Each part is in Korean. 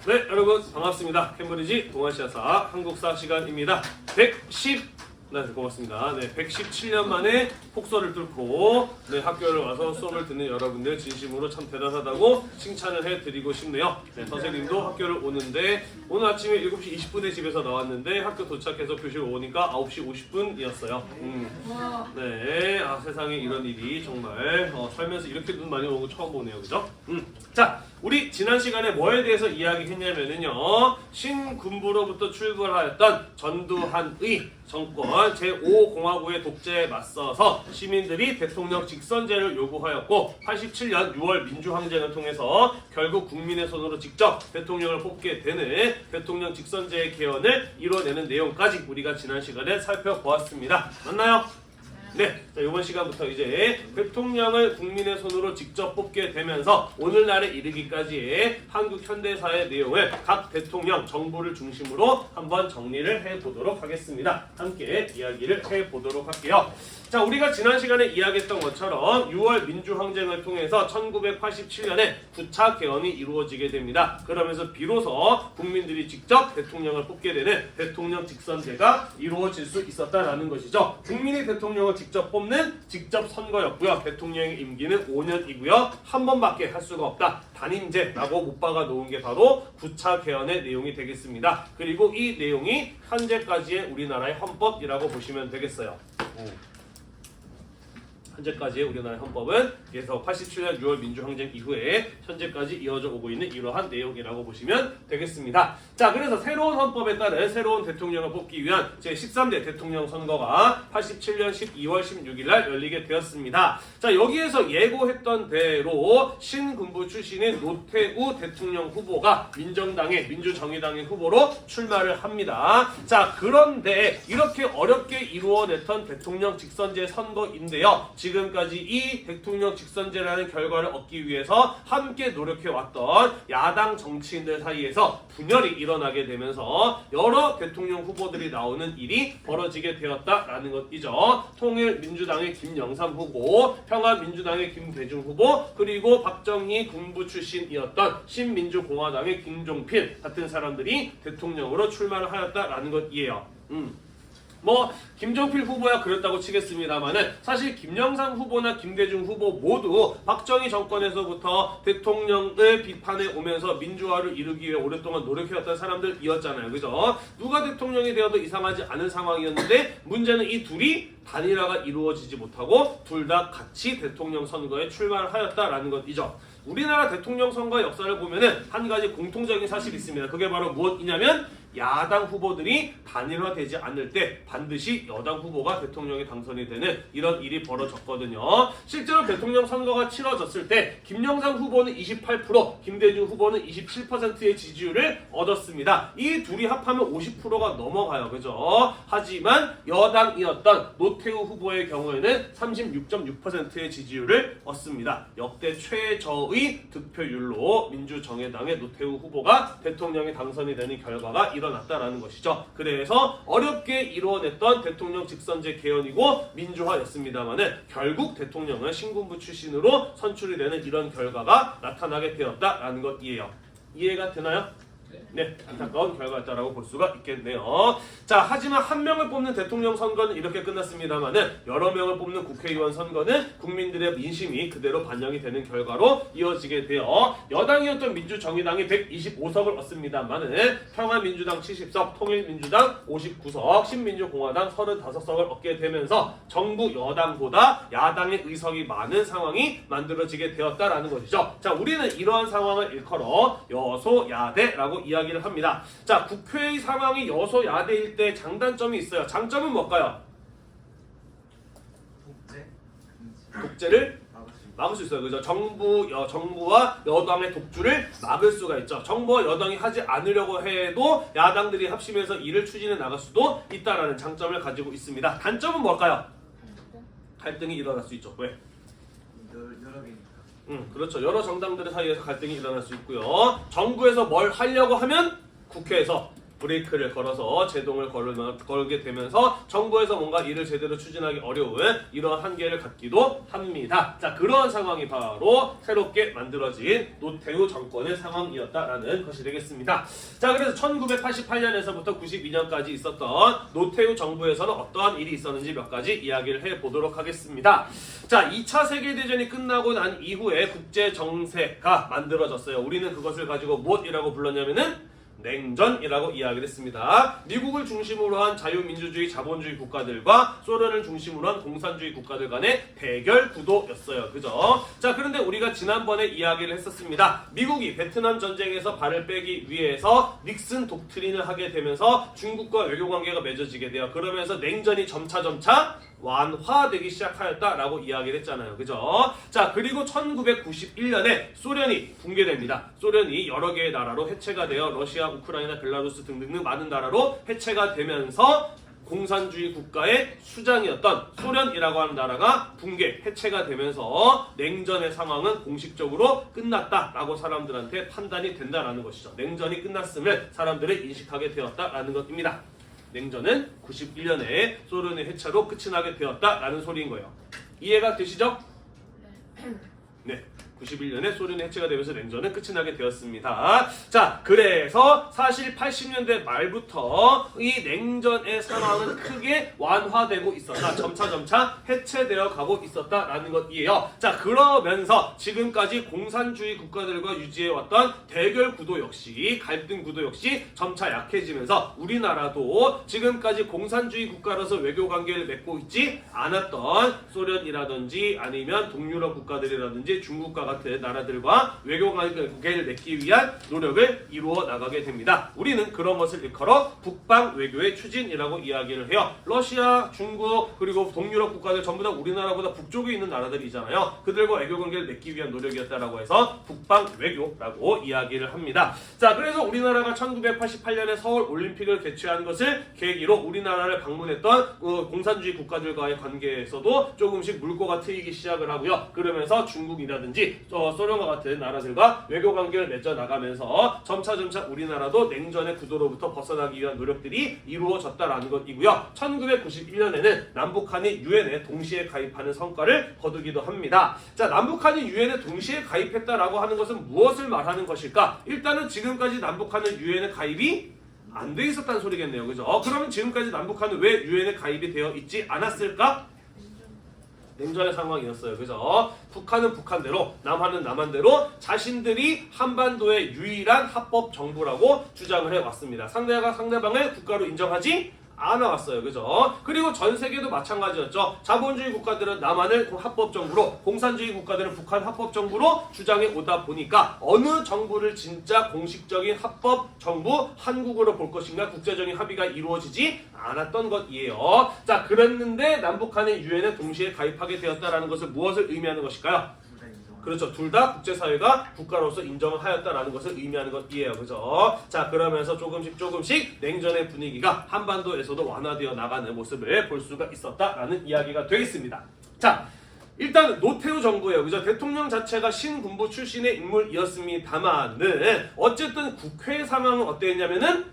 네, 여러분 반갑습니다. 캠브리지 동아시아사 한국사 시간입니다. 117년 만에 폭설을 뚫고 학교를 와서 수업을 듣는 여러분들 진심으로 참 대단하다고 칭찬을 해드리고 싶네요. 선생님도 학교를 오는데 오늘 아침에 7시 20분에 집에서 나왔는데 학교 도착해서 교실 오니까 9시 50분이었어요. 네, 세상에 이런 일이 정말 살면서 이렇게 눈 많이 오는 거 처음 보네요. 그죠? 자, 우리 지난 시간에 뭐에 대해서 이야기했냐면요. 신군부로부터 출발하였던 전두환의 정권 제5공화국의 독재에 맞서서 시민들이 대통령 직선제를 요구하였고 87년 6월 민주항쟁을 통해서 결국 국민의 손으로 직접 대통령을 뽑게 되는 대통령 직선제의 개헌을 이뤄내는 내용까지 우리가 지난 시간에 살펴보았습니다. 맞나요? 네, 자, 이번 시간부터 이제 대통령을 국민의 손으로 직접 뽑게 되면서 오늘날에 이르기까지의 한국 현대사의 내용을 각 대통령, 정부를 중심으로 한번 정리를 해보도록 하겠습니다. 함께 이야기를 해보도록 할게요. 자, 우리가 지난 시간에 이야기했던 것처럼 6월 민주항쟁을 통해서 1987년에 9차 개헌이 이루어지게 됩니다. 그러면서 비로소 국민들이 직접 대통령을 뽑게 되는 대통령 직선제가 이루어질 수 있었다라는 것이죠. 국민이 대통령을 직접 뽑는 직접 선거였고요. 대통령의 임기는 5년이고요. 한 번밖에 할 수가 없다. 단임제라고 못 박아 놓은 게 바로 9차 개헌의 내용이 되겠습니다. 그리고 이 내용이 현재까지의 우리나라의 헌법이라고 보시면 되겠어요. 현재까지의 우리나라의 헌법은 그래서 87년 6월 민주항쟁 이후에 현재까지 이어져 오고 있는 이러한 내용이라고 보시면 되겠습니다. 자, 그래서 새로운 헌법에 따른 새로운 대통령을 뽑기 위한 제13대 대통령 선거가 87년 12월 16일 날 열리게 되었습니다. 자, 여기에서 예고했던 대로 신군부 출신인 노태우 대통령 후보가 민정당의 민주정의당의 후보로 출마를 합니다. 자, 그런데 이렇게 어렵게 이루어냈던 대통령 직선제 선거인데요. 지금까지 이 대통령 직선제라는 결과를 얻기 위해서 함께 노력해왔던 야당 정치인들 사이에서 분열이 일어나게 되면서 여러 대통령 후보들이 나오는 일이 벌어지게 되었다라는 것이죠. 통일민주당의 김영삼 후보, 평화민주당의 김대중 후보, 그리고 박정희 군부 출신이었던 신민주공화당의 김종필 같은 사람들이 대통령으로 출마를 하였다라는 것이에요. 김종필 후보야 그랬다고 치겠습니다만은 사실 김영삼 후보나 김대중 후보 모두 박정희 정권에서부터 대통령을 비판해 오면서 민주화를 이루기 위해 오랫동안 노력해왔던 사람들이었잖아요. 그죠? 누가 대통령이 되어도 이상하지 않은 상황이었는데 문제는 이 둘이 단일화가 이루어지지 못하고 둘 다 같이 대통령 선거에 출마를 하였다라는 것이죠. 우리나라 대통령 선거 역사를 보면은 한 가지 공통적인 사실이 있습니다. 그게 바로 무엇이냐면 야당 후보들이 단일화되지 않을 때 반드시 여당 후보가 대통령에 당선이 되는 이런 일이 벌어졌거든요. 실제로 대통령 선거가 치러졌을 때 김영삼 후보는 28%, 김대중 후보는 27%의 지지율을 얻었습니다. 이 둘이 합하면 50%가 넘어가요. 그죠? 하지만 여당이었던 노태우 후보의 경우에는 36.6%의 지지율을 얻습니다. 역대 최저의 득표율로 민주정의당의 노태우 후보가 대통령에 당선이 되는 결과가 일어났다라는 것이죠. 그래서 어렵게 이루어냈던 대통령 직선제 개헌이고 민주화였습니다만은 결국 대통령은 신군부 출신으로 선출이 되는 이런 결과가 나타나게 되었다라는 것이에요. 이해가 되나요? 네, 안타까운 결과였다라고 볼 수가 있겠네요. 자, 하지만 한 명을 뽑는 대통령 선거는 이렇게 끝났습니다만은 여러 명을 뽑는 국회의원 선거는 국민들의 민심이 그대로 반영이 되는 결과로 이어지게 되어 여당이었던 민주정의당이 125석을 얻습니다만은 평화민주당 70석, 통일민주당 59석, 신민주공화당 35석을 얻게 되면서 정부 여당보다 야당의 의석이 많은 상황이 만들어지게 되었다라는 것이죠. 자, 우리는 이러한 상황을 일컬어 여소야대라고 이야기를 합니다. 자, 국회의 상황이 여소야대일 때 장단점이 있어요. 장점은 뭘까요? 독재를 막을 수 있어요. 그죠? 정부와 여당의 독주를 막을 수가 있죠. 정부와 여당이 하지 않으려고 해도 야당들이 합심해서 일을 추진해 나갈 수도 있다라는 장점을 가지고 있습니다. 단점은 뭘까요? 갈등이 일어날 수 있죠. 왜? 여러 개니까. 그렇죠. 여러 정당들 사이에서 갈등이 일어날 수 있고요. 정부에서 뭘 하려고 하면 국회에서 브레이크를 걸어서 제동을 걸게 되면서 정부에서 뭔가 일을 제대로 추진하기 어려운 이러한 한계를 갖기도 합니다. 자, 그러한 상황이 바로 새롭게 만들어진 노태우 정권의 상황이었다라는 것이 되겠습니다. 자, 그래서 1988년에서부터 92년까지 있었던 노태우 정부에서는 어떠한 일이 있었는지 몇 가지 이야기를 해보도록 하겠습니다. 자, 2차 세계대전이 끝나고 난 이후에 국제정세가 만들어졌어요. 우리는 그것을 가지고 무엇이라고 불렀냐면은 냉전이라고 이야기를 했습니다. 미국을 중심으로 한 자유민주주의 자본주의 국가들과 소련을 중심으로 한 공산주의 국가들 간의 대결 구도였어요. 그죠? 자, 그런데 우리가 지난번에 이야기를 했었습니다. 미국이 베트남 전쟁에서 발을 빼기 위해서 닉슨 독트린을 하게 되면서 중국과 외교관계가 맺어지게 돼요. 그러면서 냉전이 점차 완화되기 시작하였다라고 이야기를 했잖아요. 그죠? 자, 그리고 1991년에 소련이 붕괴됩니다. 소련이 여러 개의 나라로 해체가 되어 러시아, 우크라이나, 벨라루스 등등 많은 나라로 해체가 되면서 공산주의 국가의 수장이었던 소련이라고 하는 나라가 붕괴, 해체가 되면서 냉전의 상황은 공식적으로 끝났다라고 사람들한테 판단이 된다라는 것이죠. 냉전이 끝났음을 사람들이 인식하게 되었다라는 것입니다. 냉전은 91년에 소련의 해체로 끝이 나게 되었다라는 소리인 거예요. 이해가 되시죠? 네. 91년에 소련이 해체가 되면서 냉전은 끝이 나게 되었습니다. 자, 그래서 사실 80년대 말부터 이 냉전의 상황은 크게 완화되고 있었다. 점차 해체되어 가고 있었다라는 것이에요. 자, 그러면서 지금까지 공산주의 국가들과 유지해왔던 대결 구도 역시, 갈등 구도 역시 점차 약해지면서 우리나라도 지금까지 공산주의 국가로서 외교 관계를 맺고 있지 않았던 소련이라든지 아니면 동유럽 국가들이라든지 중국과 같은 나라들과 외교 관계를 맺기 위한 노력을 이루어 나가게 됩니다. 우리는 그런 것을 일컬어 북방 외교의 추진이라고 이야기를 해요. 러시아, 중국, 그리고 동유럽 국가들 전부 다 우리나라보다 북쪽에 있는 나라들이잖아요. 그들과 외교 관계를 맺기 위한 노력이었다라고 해서 북방 외교라고 이야기를 합니다. 자, 그래서 우리나라가 1988년에 서울 올림픽을 개최한 것을 계기로 우리나라를 방문했던 공산주의 국가들과의 관계에서도 조금씩 물꼬가 트이기 시작을 하고요. 그러면서 중국이라든지 소련과 같은 나라들과 외교 관계를 맺어 나가면서 점차 우리나라도 냉전의 구도로부터 벗어나기 위한 노력들이 이루어졌다라는 것이고요. 1991년에는 남북한이 유엔에 동시에 가입하는 성과를 거두기도 합니다. 자, 남북한이 유엔에 동시에 가입했다라고 하는 것은 무엇을 말하는 것일까? 일단은 지금까지 남북한은 유엔에 가입이 안 돼 있었다는 소리겠네요. 그죠? 그러면 지금까지 남북한은 왜 유엔에 가입이 되어 있지 않았을까? 냉전의 상황이었어요. 그죠? 북한은 북한대로, 남한은 남한대로 자신들이 한반도의 유일한 합법 정부라고 주장을 해왔습니다. 상대방을 국가로 인정하지 않아왔어요. 그죠? 그리고 전 세계도 마찬가지였죠. 자본주의 국가들은 남한을 합법 정부로, 공산주의 국가들은 북한 합법 정부로 주장해 오다 보니까 어느 정부를 진짜 공식적인 합법 정부 한국으로 볼 것인가 국제적인 합의가 이루어지지 않았던 것이에요. 자, 그랬는데 남북한의 유엔에 동시에 가입하게 되었다라는 것은 무엇을 의미하는 것일까요? 그렇죠. 둘 다 국제사회가 국가로서 인정을 하였다라는 것을 의미하는 것이에요. 그죠? 자, 그러면서 조금씩 냉전의 분위기가 한반도에서도 완화되어 나가는 모습을 볼 수가 있었다라는 이야기가 되겠습니다. 자, 일단 노태우 정부예요. 그죠? 대통령 자체가 신군부 출신의 인물이었습니다만은 어쨌든 국회 상황은 어땠냐면은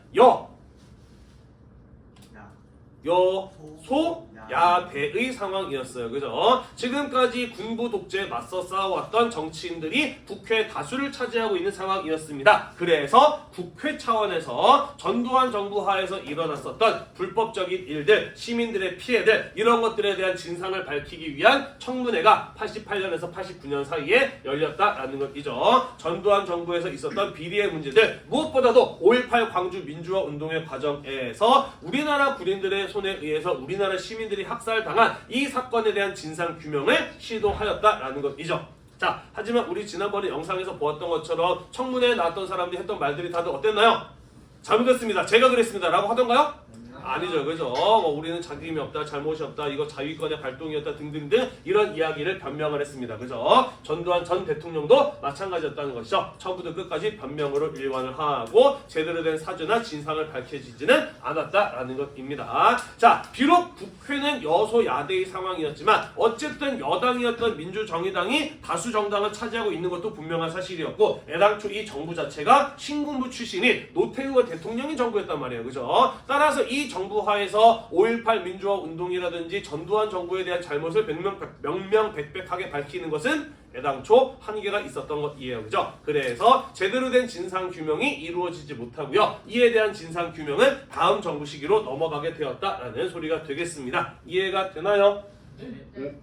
야대의 상황이었어요. 그죠? 지금까지 군부 독재에 맞서 싸워왔던 정치인들이 국회 다수를 차지하고 있는 상황이었습니다. 그래서 국회 차원에서 전두환 정부 하에서 일어났었던 불법적인 일들, 시민들의 피해들, 이런 것들에 대한 진상을 밝히기 위한 청문회가 88년에서 89년 사이에 열렸다라는 것이죠. 전두환 정부에서 있었던 비리의 문제들, 무엇보다도 5.18 광주 민주화 운동의 과정에서 우리나라 군인들의 손에 의해서 우리나라 시민들이 학살당한 이 사건에 대한 진상 규명을 시도하였다라는 것이죠. 자, 하지만 우리 지난번에 영상에서 보았던 것처럼 청문회에 나왔던 사람들이 했던 말들이 다들 어땠나요? 잘못했습니다. 제가 그랬습니다. 라고 하던가요? 아니죠, 그죠? 뭐 우리는 자기임이 없다, 잘못이 없다, 이거 자위권의 발동이었다 등등등 이런 이야기를 변명을 했습니다, 그죠? 전두환 전 대통령도 마찬가지였다는 것이죠. 처음부터 끝까지 변명으로 일관을 하고 제대로 된 사주나 진상을 밝혀지지는 않았다라는 것입니다. 자, 비록 국회는 여소야대의 상황이었지만 어쨌든 여당이었던 민주정의당이 다수 정당을 차지하고 있는 것도 분명한 사실이었고 애당초 이 정부 자체가 신군부 출신인 노태우가 대통령인 정부였단 말이에요, 그죠? 따라서 이 정부 하에서 5.18 민주화 운동이라든지 전두환 정부에 대한 잘못을 명명백백하게 밝히는 것은 애당초 한계가 있었던 것이에요, 그죠? 그래서 제대로 된 진상 규명이 이루어지지 못하고요. 이에 대한 진상 규명은 다음 정부 시기로 넘어가게 되었다라는 소리가 되겠습니다. 이해가 되나요? 네.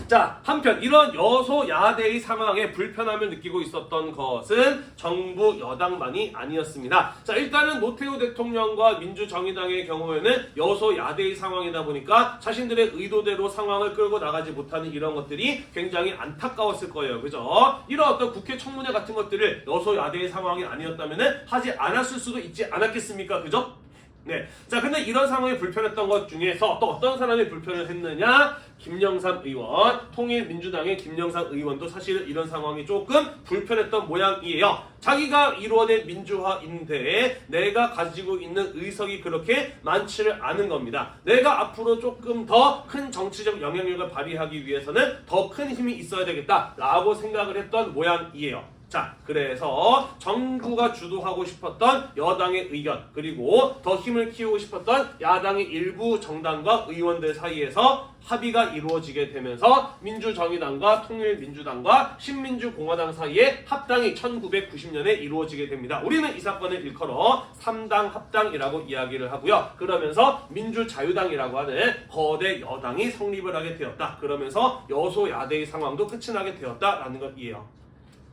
자, 한편 이런 여소야대의 상황에 불편함을 느끼고 있었던 것은 정부 여당만이 아니었습니다. 자, 일단은 노태우 대통령과 민주정의당의 경우에는 여소야대의 상황이다 보니까 자신들의 의도대로 상황을 끌고 나가지 못하는 이런 것들이 굉장히 안타까웠을 거예요, 그죠? 이런 어떤 국회 청문회 같은 것들을 여소야대의 상황이 아니었다면 하지 않았을 수도 있지 않았겠습니까, 그죠? 네. 자, 근데 이런 상황이 불편했던 것 중에서 또 어떤 사람이 불편을 했느냐? 김영삼 의원, 통일민주당의 김영삼 의원도 사실은 이런 상황이 조금 불편했던 모양이에요. 자기가 이루어낸 민주화인데 내가 가지고 있는 의석이 그렇게 많지를 않은 겁니다. 내가 앞으로 조금 더 큰 정치적 영향력을 발휘하기 위해서는 더 큰 힘이 있어야 되겠다라고 생각을 했던 모양이에요. 자, 그래서 정부가 주도하고 싶었던 여당의 의견, 그리고 더 힘을 키우고 싶었던 야당의 일부 정당과 의원들 사이에서 합의가 이루어지게 되면서 민주정의당과 통일민주당과 신민주공화당 사이에 합당이 1990년에 이루어지게 됩니다. 우리는 이 사건을 일컬어 3당 합당이라고 이야기를 하고요. 그러면서 민주자유당이라고 하는 거대 여당이 성립을 하게 되었다. 그러면서 여소야대의 상황도 끝이 나게 되었다라는 것이에요.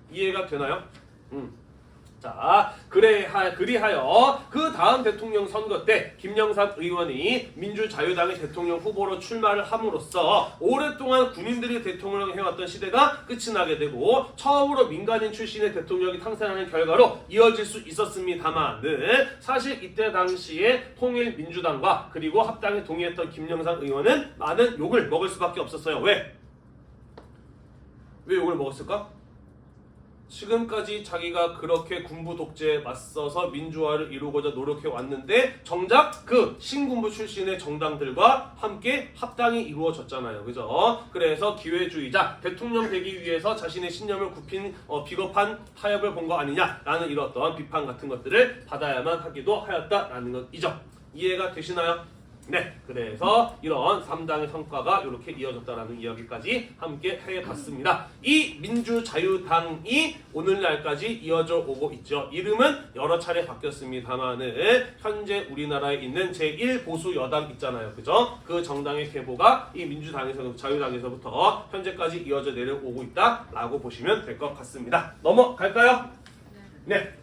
이해가 되나요? 자, 그리하여 그 다음 대통령 선거 때 김영삼 의원이 민주자유당의 대통령 후보로 출마를 함으로써 오랫동안 군인들이 대통령을 해왔던 시대가 끝이 나게 되고 처음으로 민간인 출신의 대통령이 탄생하는 결과로 이어질 수 있었습니다만은 사실 이때 당시에 통일민주당과 그리고 합당에 동의했던 김영삼 의원은 많은 욕을 먹을 수밖에 없었어요. 왜 욕을 먹었을까? 지금까지 자기가 그렇게 군부 독재에 맞서서 민주화를 이루고자 노력해 왔는데 정작 그 신군부 출신의 정당들과 함께 합당이 이루어졌잖아요, 그죠? 그래서 기회주의자, 대통령 되기 위해서 자신의 신념을 굽힌 비겁한 타협을 본 거 아니냐라는 이런 어떤 비판 같은 것들을 받아야만 하기도 하였다라는 것이죠. 이해가 되시나요? 네, 그래서 이런 3당의 성과가 이렇게 이어졌다라는 이야기까지 함께 해봤습니다. 이 민주자유당이 오늘날까지 이어져 오고 있죠. 이름은 여러 차례 바뀌었습니다만은 현재 우리나라에 있는 제1보수 여당 있잖아요, 그죠? 그 정당의 계보가 이 민주당에서 자유당에서부터 현재까지 이어져 내려오고 있다라고 보시면 될 것 같습니다. 넘어갈까요? 네.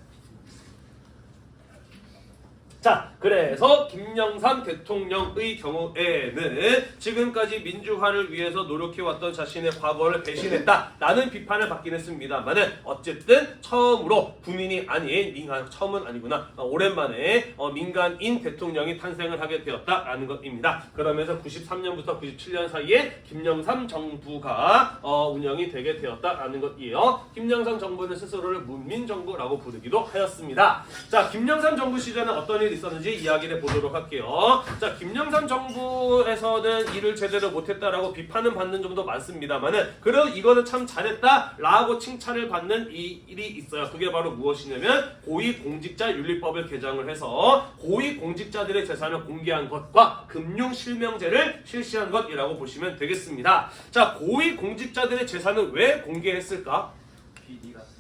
자, 그래서 김영삼 대통령의 경우에는 지금까지 민주화를 위해서 노력해왔던 자신의 과거를 배신했다라는 비판을 받긴 했습니다만은 어쨌든 처음으로 군인이 아닌 처음은 아니구나. 오랜만에 민간인 대통령이 탄생을 하게 되었다라는 것입니다. 그러면서 93년부터 97년 사이에 김영삼 정부가 운영이 되게 되었다라는 것이에요. 김영삼 정부는 스스로를 문민정부라고 부르기도 하였습니다. 자, 김영삼 정부 시절에는 어떤 일이 있었는지 이야기를 보도록 할게요. 자, 김영삼 정부에서는 일을 제대로 못했다라고 비판은 받는 점도 많습니다만은 그래도 이거는 참 잘했다라고 칭찬을 받는 이 일이 있어요. 그게 바로 무엇이냐면 고위공직자윤리법을 개정을 해서 고위공직자들의 재산을 공개한 것과 금융실명제를 실시한 것이라고 보시면 되겠습니다. 자, 고위공직자들의 재산을 왜 공개했을까? 비리 같은 거.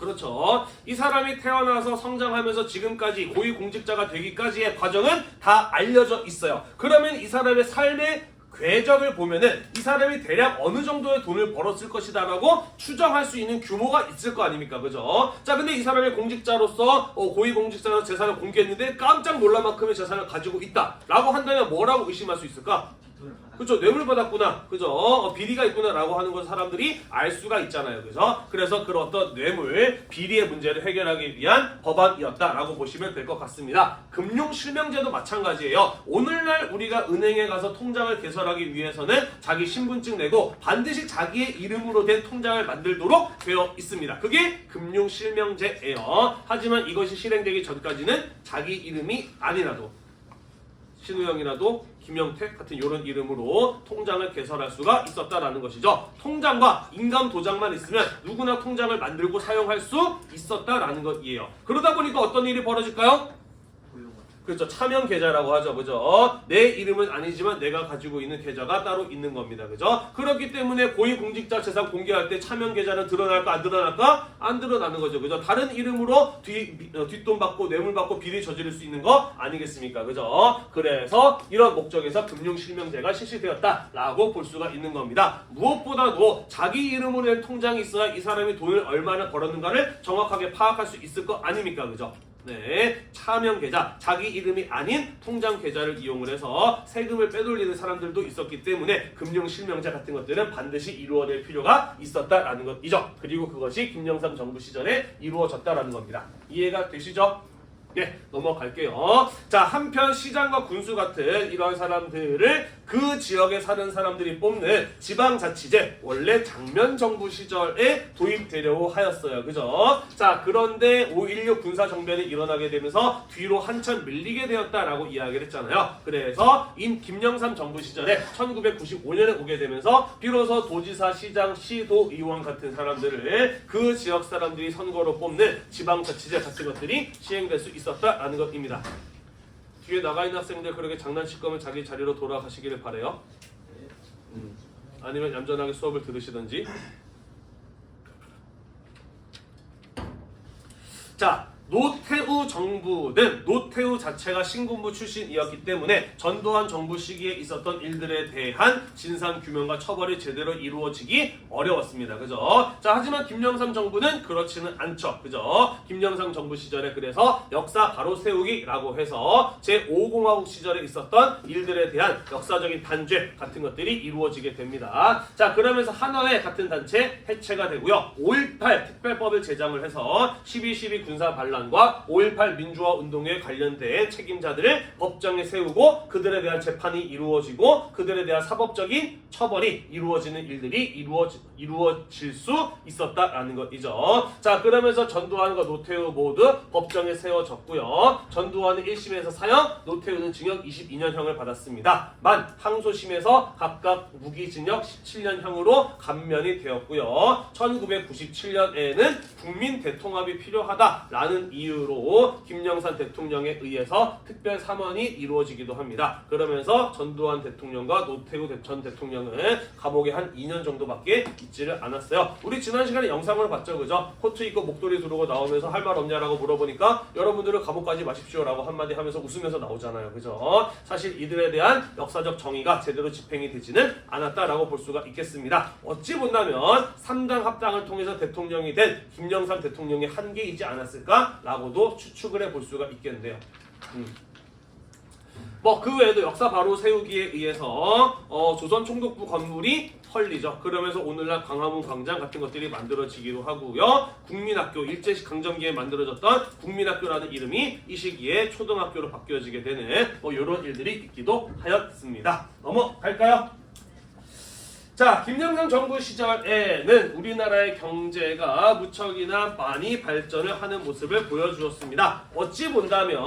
그렇죠. 이 사람이 태어나서 성장하면서 지금까지 고위공직자가 되기까지의 과정은 다 알려져 있어요. 그러면 이 사람의 삶의 궤적을 보면은 이 사람이 대략 어느 정도의 돈을 벌었을 것이다라고 추정할 수 있는 규모가 있을 거 아닙니까, 그죠? 자, 근데 이 사람이 공직자로서 고위공직자로서 재산을 공개했는데 깜짝 놀랄 만큼의 재산을 가지고 있다라고 한다면 뭐라고 의심할 수 있을까? 돈을 받아. 그죠? 뇌물 받았구나, 그죠? 비리가 있구나라고 하는 것 사람들이 알 수가 있잖아요, 그죠? 그래서 그런 어떤 뇌물, 비리의 문제를 해결하기 위한 법안이었다라고 보시면 될 것 같습니다. 금융실명제도 마찬가지예요. 오늘날 우리가 은행에 가서 통장을 개설하기 위해서는 자기 신분증 내고 반드시 자기의 이름으로 된 통장을 만들도록 되어 있습니다. 그게 금융실명제예요. 하지만 이것이 실행되기 전까지는 자기 이름이 아니라도 신우영이라도 김영택 같은 이런 이름으로 통장을 개설할 수가 있었다라는 것이죠. 통장과 인감 도장만 있으면 누구나 통장을 만들고 사용할 수 있었다라는 것이에요. 그러다 보니까 어떤 일이 벌어질까요? 그렇죠. 차명 계좌라고 하죠. 그죠? 내 이름은 아니지만 내가 가지고 있는 계좌가 따로 있는 겁니다. 그죠? 그렇기 때문에 고위공직자 재산 공개할 때 차명 계좌는 드러날까 안 드러날까? 안 드러나는 거죠. 그죠? 다른 이름으로 뒷돈 받고 뇌물 받고 비리 저지를 수 있는 거 아니겠습니까? 그죠? 그래서 이런 목적에서 금융실명제가 실시되었다라고 볼 수가 있는 겁니다. 무엇보다도 자기 이름으로 된 통장이 있어야 이 사람이 돈을 얼마나 벌었는가를 정확하게 파악할 수 있을 거 아닙니까? 그죠? 네, 차명 계좌, 자기 이름이 아닌 통장 계좌를 이용을 해서 세금을 빼돌리는 사람들도 있었기 때문에 금융실명제 같은 것들은 반드시 이루어질 필요가 있었다라는 것이죠. 그리고 그것이 김영삼 정부 시절에 이루어졌다라는 겁니다. 이해가 되시죠? 네, 넘어갈게요. 자, 한편 시장과 군수 같은 이런 사람들을 그 지역에 사는 사람들이 뽑는 지방자치제, 원래 장면 정부 시절에 도입되려고 하였어요. 그죠? 자, 그런데 5.16 군사정변이 일어나게 되면서 뒤로 한참 밀리게 되었다라고 이야기를 했잖아요. 그래서 김영삼 정부 시절에 1995년에 오게 되면서 비로소 도지사, 시장, 시도, 의원 같은 사람들을 그 지역 사람들이 선거로 뽑는 지방자치제 같은 것들이 시행될 수 있었다라는 것입니다. 뒤에 나가 있는 학생들 그렇게 장난칠 거면 자기 자리로 돌아가시기를 바래요. 아니면 얌전하게 수업을 들으시든지. 자, 노태우 정부는 노태우 자체가 신군부 출신이었기 때문에 전두환 정부 시기에 있었던 일들에 대한 진상규명과 처벌이 제대로 이루어지기 어려웠습니다. 그죠? 자, 하지만 김영삼 정부는 그렇지는 않죠. 그죠? 김영삼 정부 시절에 그래서 역사 바로 세우기라고 해서 제5공화국 시절에 있었던 일들에 대한 역사적인 단죄 같은 것들이 이루어지게 됩니다. 자, 그러면서 하나의 같은 단체 해체가 되고요. 5.18 특별법을 제정을 해서 12.12 군사 반란 과 5.18 민주화 운동에 관련된 책임자들을 법정에 세우고 그들에 대한 재판이 이루어지고 그들에 대한 사법적인 처벌이 이루어지는 일들이 이루어질 수 있었다라는 것이죠. 자, 그러면서 전두환과 노태우 모두 법정에 세워졌고요. 전두환은 1심에서 사형, 노태우는 징역 22년형을 받았습니다. 항소심에서 각각 무기징역 17년형으로 감면이 되었고요. 1997년에는 국민 대통합이 필요하다라는 이유로 김영삼 대통령에 의해서 특별 삼원이 이루어지기도 합니다. 그러면서 전두환 대통령과 노태우 전 대통령은 감옥에 한 2년 정도밖에 있지를 않았어요. 우리 지난 시간에 영상을 봤죠, 그죠? 코트 입고 목도리 두르고 나오면서 할 말 없냐라고 물어보니까 여러분들은 감옥 가지 마십시오라고 한마디 하면서 웃으면서 나오잖아요, 그죠? 사실 이들에 대한 역사적 정의가 제대로 집행이 되지는 않았다라고 볼 수가 있겠습니다. 어찌 본다면 3당 합당을 통해서 대통령이 된 김영삼 대통령의 한계이지 않았을까라고도 추측을 해볼 수가 있겠는데요. 그 외에도 역사 바로 세우기에 의해서 조선 총독부 건물이 헐리죠. 그러면서 오늘날 광화문 광장 같은 것들이 만들어지기도 하고요. 국민학교, 일제시 강점기에 만들어졌던 국민학교라는 이름이 이 시기에 초등학교로 바뀌어지게 되는 이런 일들이 있기도 하였습니다. 넘어갈까요? 자, 김영삼 정부 시절에는 우리나라의 경제가 무척이나 많이 발전을 하는 모습을 보여주었습니다. 어찌 본다면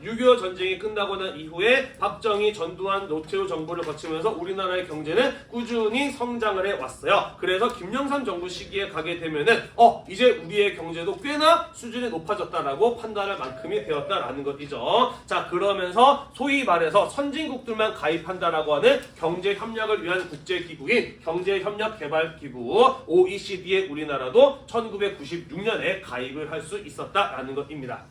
6.25 전쟁이 끝나고 난 이후에 박정희, 전두환, 노태우 정부를 거치면서 우리나라의 경제는 꾸준히 성장을 해왔어요. 그래서 김영삼 정부 시기에 가게 되면은 이제 우리의 경제도 꽤나 수준이 높아졌다라고 판단할 만큼이 되었다라는 것이죠. 자, 그러면서 소위 말해서 선진국들만 가입한다라고 하는 경제협력을 위한 국제기구인 경제협력개발기구 OECD에 우리나라도 1996년에 가입을 할 수 있었다라는 것입니다.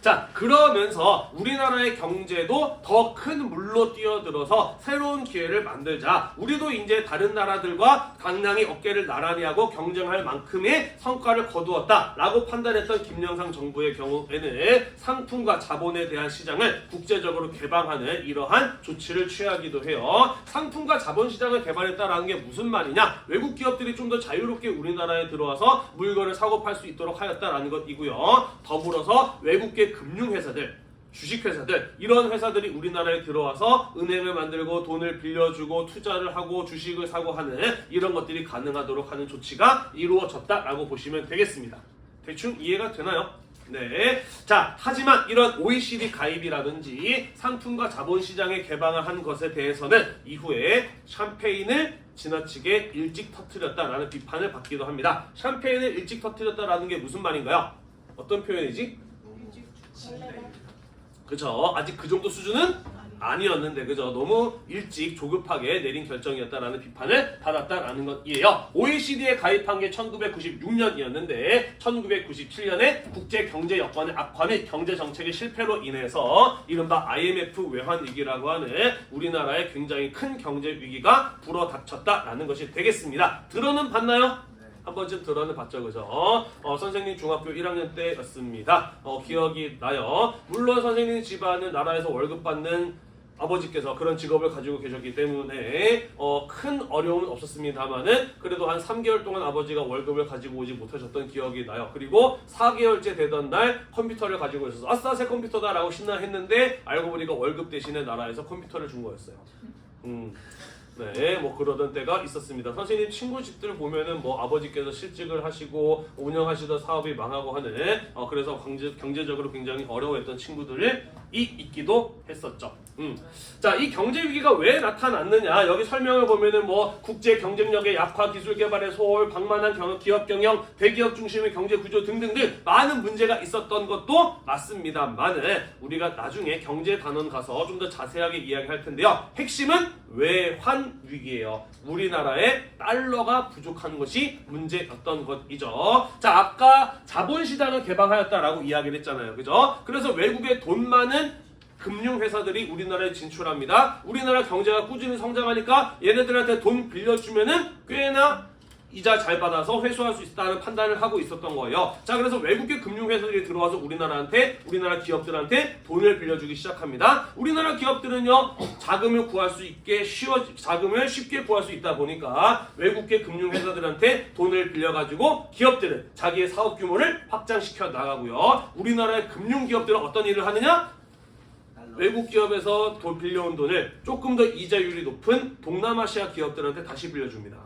자, 그러면서 우리나라의 경제도 더 큰 물로 뛰어들어서 새로운 기회를 만들자. 우리도 이제 다른 나라들과 당량이 어깨를 나란히 하고 경쟁할 만큼의 성과를 거두었다라고 판단했던 김영삼 정부의 경우에는 상품과 자본에 대한 시장을 국제적으로 개방하는 이러한 조치를 취하기도 해요. 상품과 자본 시장을 개발했다라는 게 무슨 말이냐? 외국 기업들이 좀 더 자유롭게 우리나라에 들어와서 물건을 사고 팔 수 있도록 하였다라는 것이고요. 더불어서 외국계 금융회사들, 주식회사들, 이런 회사들이 우리나라에 들어와서 은행을 만들고 돈을 빌려주고 투자를 하고 주식을 사고 하는 이런 것들이 가능하도록 하는 조치가 이루어졌다라고 보시면 되겠습니다. 대충 이해가 되나요? 네. 자, 하지만 이런 OECD 가입이라든지 상품과 자본시장의 개방을 한 것에 대해서는 이후에 샴페인을 지나치게 일찍 터뜨렸다라는 비판을 받기도 합니다. 샴페인을 일찍 터뜨렸다라는 게 무슨 말인가요? 어떤 표현이지? 그쵸. 아직 그 정도 수준은 아니었는데, 그죠? 너무 일찍 조급하게 내린 결정이었다라는 비판을 받았다라는 것이에요. OECD에 가입한 게 1996년이었는데 1997년에 국제 경제 여건의 악화 및 경제 정책의 실패로 인해서 이른바 IMF 외환 위기라고 하는 우리나라에 굉장히 큰 경제 위기가 불어닥쳤다라는 것이 되겠습니다. 들어는 봤나요? 한 번쯤 들어는 봤죠, 그죠? 선생님 중학교 1학년 때였습니다. 기억이 나요. 물론 선생님 집안은 나라에서 월급 받는 아버지께서 그런 직업을 가지고 계셨기 때문에 큰 어려움은 없었습니다만은 그래도 한 3개월 동안 아버지가 월급을 가지고 오지 못하셨던 기억이 나요. 그리고 4개월째 되던 날 컴퓨터를 가지고 있어서 아싸 새 컴퓨터다 라고 신나했는데 알고 보니까 월급 대신에 나라에서 컴퓨터를 준 거였어요. 네, 뭐 그러던 때가 있었습니다. 선생님 친구 집들 보면은 뭐 아버지께서 실직을 하시고 운영하시던 사업이 망하고 하는 그래서 경제적으로 굉장히 어려워했던 친구들이 있기도 했었죠. 자, 이 경제 위기가 왜 나타났느냐? 여기 설명을 보면은 뭐 국제 경쟁력의 약화, 기술 개발의 소홀, 방만한 기업 경영, 대기업 중심의 경제 구조 등등등 많은 문제가 있었던 것도 맞습니다만은 우리가 나중에 경제 단원 가서 좀 더 자세하게 이야기할 텐데요. 핵심은 외환 위기예요. 우리나라에 달러가 부족한 것이 문제였던 것이죠. 자, 아까 자본시장을 개방하였다라고 이야기를 했잖아요. 그죠? 그래서 외국에 돈 많은 금융회사들이 우리나라에 진출합니다. 우리나라 경제가 꾸준히 성장하니까 얘네들한테 돈 빌려주면은 꽤나 이자 잘 받아서 회수할 수 있다는 판단을 하고 있었던 거예요. 자, 그래서 외국계 금융회사들이 들어와서 우리나라 기업들한테 돈을 빌려주기 시작합니다. 우리나라 기업들은요, 자금을 쉽게 구할 수 있다 보니까 외국계 금융회사들한테 돈을 빌려가지고 기업들은 자기의 사업 규모를 확장시켜 나가고요. 우리나라의 금융기업들은 어떤 일을 하느냐? 외국 기업에서 돈 빌려온 돈을 조금 더 이자율이 높은 동남아시아 기업들한테 다시 빌려줍니다.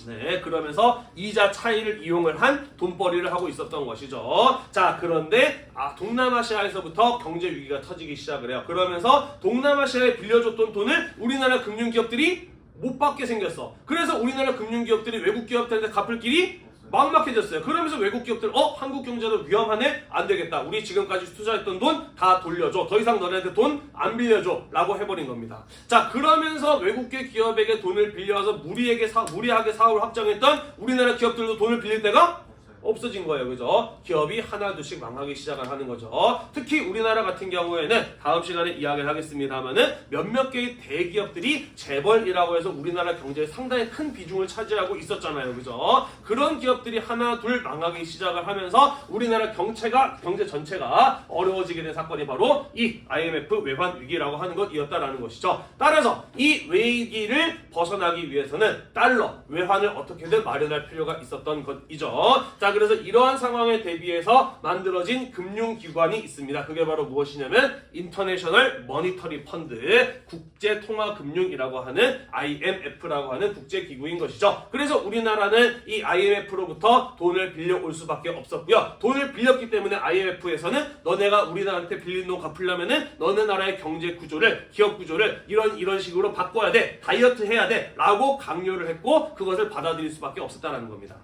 네, 그러면서 이자 차이를 이용을 한 돈벌이를 하고 있었던 것이죠. 자, 그런데 동남아시아에서부터 경제 위기가 터지기 시작을 해요. 그러면서 동남아시아에 빌려줬던 돈을 우리나라 금융기업들이 못 받게 생겼어. 그래서 우리나라 금융기업들이 외국 기업들한테 갚을 길이 막막해졌어요. 그러면서 외국 기업들 한국 경제도 위험하네? 안 되겠다. 우리 지금까지 투자했던 돈 다 돌려줘. 더 이상 너네한테 돈 안 빌려줘. 라고 해버린 겁니다. 자, 그러면서 외국계 기업에게 돈을 빌려와서 무리하게 사업을 확장했던 우리나라 기업들도 돈을 빌릴 때가 없어진 거예요. 그죠? 기업이 하나둘씩 망하기 시작을 하는 거죠. 특히 우리나라 같은 경우에는 다음 시간에 이야기를 하겠습니다만은 몇몇 개의 대기업들이 재벌이라고 해서 우리나라 경제에 상당히 큰 비중을 차지하고 있었잖아요. 그죠? 그런 기업들이 하나 둘 망하기 시작을 하면서 우리나라 경제 전체가 어려워지게 된 사건이 바로 이 IMF 외환 위기라고 하는 것이었다라는 것이죠. 따라서 이 위기를 벗어나기 위해서는 달러, 외환을 어떻게든 마련할 필요가 있었던 것이죠. 자, 그래서 이러한 상황에 대비해서 만들어진 금융기관이 있습니다. 그게 바로 무엇이냐면 인터내셔널 머니터리 펀드, 국제통화금융이라고 하는 IMF라고 하는 국제기구인 것이죠. 그래서 우리나라는 이 IMF로부터 돈을 빌려올 수밖에 없었고요. 돈을 빌렸기 때문에 IMF에서는 너네가 우리나라한테 빌린 돈 갚으려면은 너네 나라의 경제 구조를, 기업 구조를 이런 식으로 바꿔야 돼, 다이어트 해야 돼 라고 강요를 했고 그것을 받아들일 수밖에 없었다는 겁니다.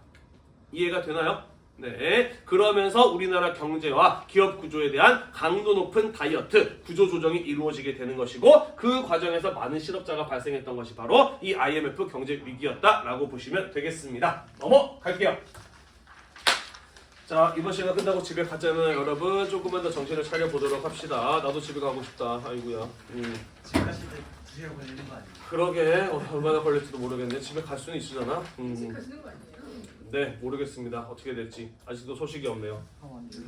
이해가 되나요? 네. 그러면서 우리나라 경제와 기업 구조에 대한 강도 높은 다이어트, 구조 조정이 이루어지게 되는 것이고 그 과정에서 많은 실업자가 발생했던 것이 바로 이 IMF 경제 위기였다라고 보시면 되겠습니다. 넘어갈게요. 자, 이번 시간 끝나고 집에 갔잖아요, 여러분. 조금만 더 정신을 차려 보도록 합시다. 나도 집에 가고 싶다. 아이고야. 집 가실 때 2시간 걸리는 거 아니에요? 그러게 얼마나 걸릴지도 모르겠네. 집에 갈 수는 있으잖아. 가시는 거 아니에요? 네, 모르겠습니다. 어떻게 될지 아직도 소식이 없네요. 밥안 줘요?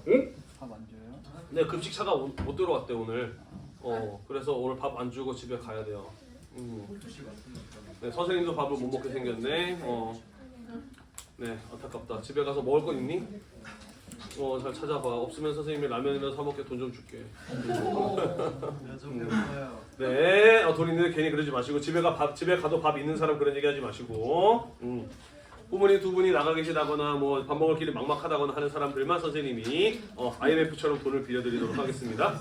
응? 밥안 줘요? 네, 급식차가 못 들어왔대 오늘. 그래서 오늘 밥 안 주고 집에 가야 돼요. 12시 같은 네, 선생님도 밥을 못 먹게 생겼네. 네, 안타깝다. 집에 가서 먹을 거 있니? 잘 찾아봐. 없으면 선생님이 라면이라도 사 먹게 돈 좀 줄게. 좀 배고파요. 네, 돈 있는데 괜히 그러지 마시고 집에 가도 밥 있는 사람 그런 얘기 하지 마시고. 부모님 두 분이 나가 계시다거나 뭐 밥 먹을 길이 막막하다거나 하는 사람들만 선생님이 IMF처럼 돈을 빌려드리도록 하겠습니다.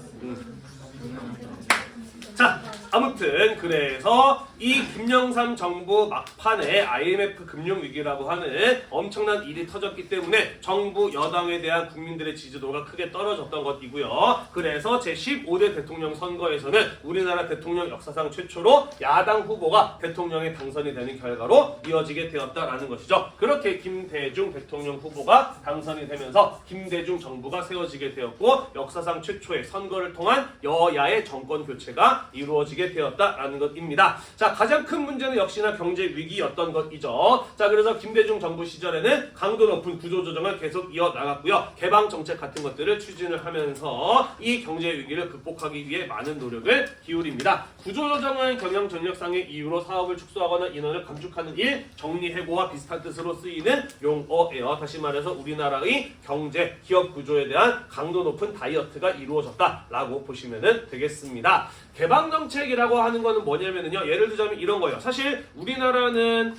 자, 아무튼 그래서 이 김영삼 정부 막판에 IMF 금융위기라고 하는 엄청난 일이 터졌기 때문에 정부 여당에 대한 국민들의 지지도가 크게 떨어졌던 것이고요. 그래서 제15대 대통령 선거에서는 우리나라 대통령 역사상 최초로 야당 후보가 대통령에 당선이 되는 결과로 이어지게 되었다라는 것이죠. 그렇게 김대중 대통령 후보가 당선이 되면서 김대중 정부가 세워지게 되었고 역사상 최초의 선거를 통한 여야의 정권 교체가 이루어지게 되었다라는 것입니다. 자, 가장 큰 문제는 역시나 경제 위기였던 것이죠. 자, 그래서 김대중 정부 시절에는 강도 높은 구조조정을 계속 이어나갔고요. 개방 정책 같은 것들을 추진을 하면서 이 경제 위기를 극복하기 위해 많은 노력을 기울입니다. 구조조정은 경영 전력상의 이유로 사업을 축소하거나 인원을 감축하는 일, 정리해고와 비슷한 뜻으로 쓰이는 용어예요. 다시 말해서 우리나라의 경제, 기업 구조에 대한 강도 높은 다이어트가 이루어졌다라고 보시면 되겠습니다. 개방 정책이라고 하는 거는 뭐냐면요. 예를 들자면 이런 거예요. 사실 우리나라는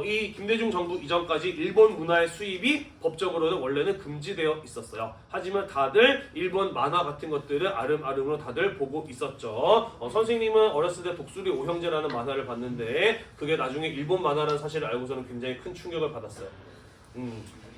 이 김대중 정부 이전까지 일본 문화의 수입이 법적으로는 원래는 금지되어 있었어요. 하지만 다들 일본 만화 같은 것들을 아름아름으로 다들 보고 있었죠. 선생님은 어렸을 때 독수리 오형제라는 만화를 봤는데 그게 나중에 일본 만화라는 사실을 알고서는 굉장히 큰 충격을 받았어요.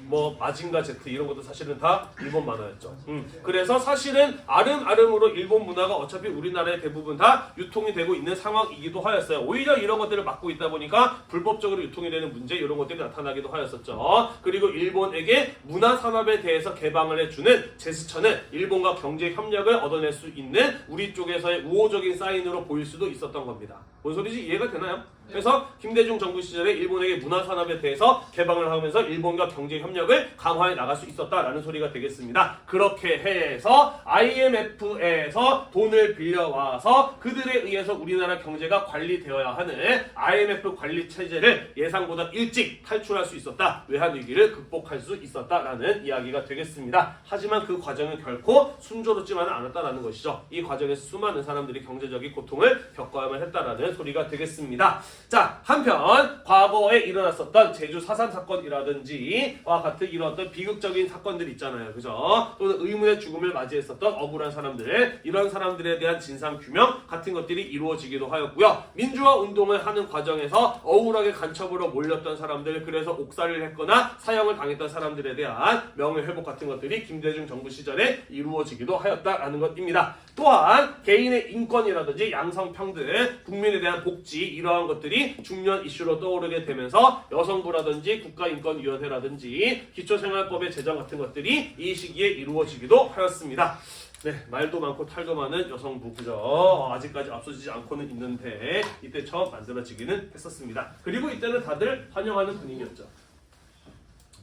뭐 마징가 제트 이런 것도 사실은 다 일본 만화였죠. 그래서 사실은 아름아름으로 일본 문화가 어차피 우리나라에 대부분 다 유통이 되고 있는 상황이기도 하였어요. 오히려 이런 것들을 막고 있다 보니까 불법적으로 유통이 되는 문제 이런 것들이 나타나기도 하였었죠. 그리고 일본에게 문화 산업에 대해서 개방을 해주는 제스처는 일본과 경제 협력을 얻어낼 수 있는 우리 쪽에서의 우호적인 사인으로 보일 수도 있었던 겁니다. 뭔 소리지? 이해가 되나요? 그래서 김대중 정부 시절에 일본에게 문화 산업에 대해서 개방을 하면서 일본과 경제 협력을 강화해 나갈 수 있었다라는 소리가 되겠습니다. 그렇게 해서 IMF에서 돈을 빌려와서 그들에 의해서 우리나라 경제가 관리되어야 하는 IMF 관리 체제를 예상보다 일찍 탈출할 수 있었다. 외환위기를 극복할 수 있었다라는 이야기가 되겠습니다. 하지만 그 과정은 결코 순조롭지만은 않았다라는 것이죠. 이 과정에서 수많은 사람들이 경제적인 고통을 겪어야만 했다라는 소리가 되겠습니다. 자, 한편 과거에 일어났었던 제주 4.3 사건이라든지와 같은 이런 어떤 비극적인 사건들 있잖아요. 그죠? 또는 의문의 죽음을 맞이했었던 억울한 사람들, 이런 사람들에 대한 진상규명 같은 것들이 이루어지기도 하였고요. 민주화 운동을 하는 과정에서 억울하게 간첩으로 몰렸던 사람들, 그래서 옥살이를 했거나 사형을 당했던 사람들에 대한 명예회복 같은 것들이 김대중 정부 시절에 이루어지기도 하였다라는 것입니다. 또한 개인의 인권이라든지 양성평등, 국민에 대한 복지 이러한 것들이 중요한 이슈로 떠오르게 되면서 여성부라든지 국가인권위원회라든지 기초생활법의 제정 같은 것들이 이 시기에 이루어지기도 하였습니다. 네, 말도 많고 탈도 많은 여성부, 그죠? 아직까지 앞서지지 않고는 있는데 이때 처음 만들어지기는 했었습니다. 그리고 이때는 다들 환영하는 분위기였죠.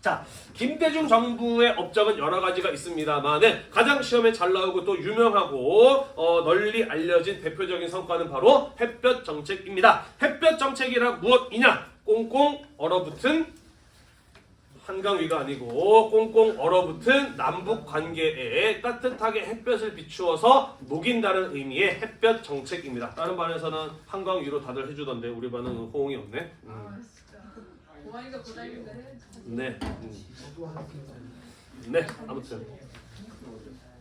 자, 김대중 정부의 업적은 여러 가지가 있습니다만은 가장 시험에 잘 나오고 또 유명하고 널리 알려진 대표적인 성과는 바로 햇볕 정책입니다. 햇볕 정책이란 무엇이냐? 꽁꽁 얼어붙은 한강위가 아니고 꽁꽁 얼어붙은 남북 관계에 따뜻하게 햇볕을 비추어서 녹인다는 의미의 햇볕 정책입니다. 다른 반에서는 한강위로 다들 해주던데 우리 반은 호응이 없네. 진짜 고마이가 고다이인데 네. 네, 아무튼